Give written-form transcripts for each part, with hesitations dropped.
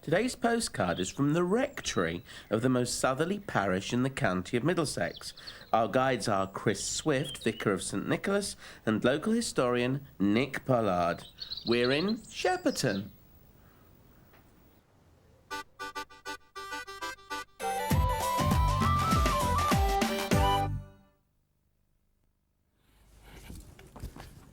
Today's postcard is from the rectory of the most southerly parish in the county of Middlesex. Our guides are Chris Swift, Vicar of St Nicholas, and local historian Nick Pollard. We're in Shepperton.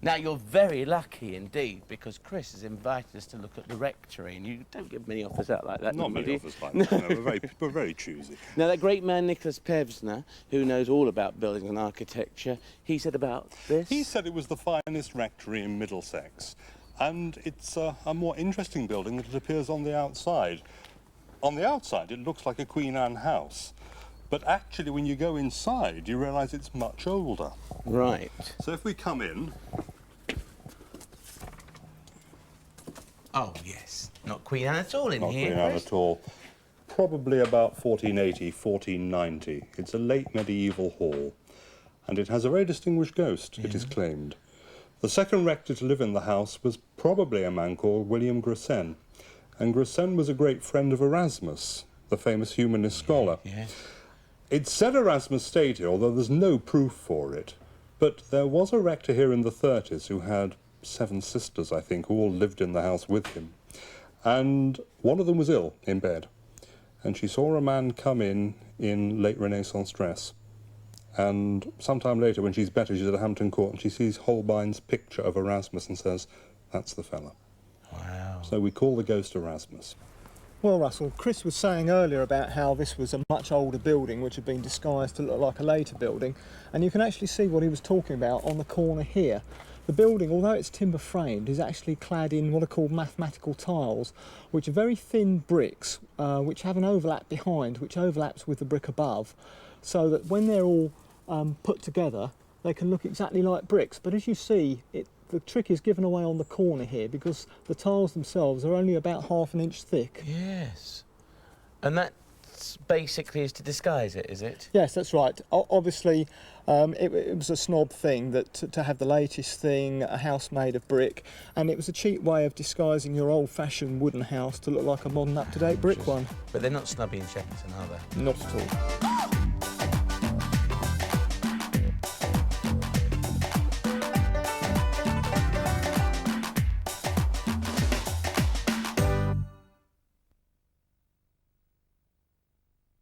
Now, you're very lucky indeed, because Chris has invited us to look at the rectory, and you don't get many offers out like that. Not many offers like that. No, we're very choosy. Now, that great man Nicholas Pevsner, who knows all about buildings and architecture, he said about this? He said it was the finest rectory in Middlesex, and it's a more interesting building than it appears on the outside. On the outside, it looks like a Queen Anne house, but actually, when you go inside, you realise it's much older. Right. So if we come in... Oh, yes. Not Queen Anne at all in Not here, Queen Anne Chris? at all. Probably about 1480, 1490. It's a late medieval hall, and it has a very distinguished ghost, it is claimed. The second rector to live in the house was probably a man called William Grocyn, and Grocyn was a great friend of Erasmus, the famous humanist scholar. Yes. It's said Erasmus stayed here, although there's no proof for it. But there was a rector here in the 30s who had 7 sisters, I think, who all lived in the house with him. And one of them was ill in bed. And she saw a man come in late Renaissance dress. And sometime later, when she's better, she's at Hampton Court, and she sees Holbein's picture of Erasmus and says, "That's the fella." Wow. So we call the ghost Erasmus. Well, Russell, Chris was saying earlier about how this was a much older building which had been disguised to look like a later building, and you can actually see what he was talking about on the corner here. The building, although it's timber framed, is actually clad in what are called mathematical tiles, which are very thin bricks which have an overlap behind, which overlaps with the brick above, so that when they're all put together they can look exactly like bricks. But as you see, the trick is given away on the corner here, because the tiles themselves are only about ½ an inch thick. Yes. And that basically is to disguise it, is it? Yes, that's right. Obviously, it was a snob thing that to have the latest thing, a house made of brick, and it was a cheap way of disguising your old-fashioned wooden house to look like a modern, up-to-date brick one. But they're not snubby in Shepperton, are they? Not at all.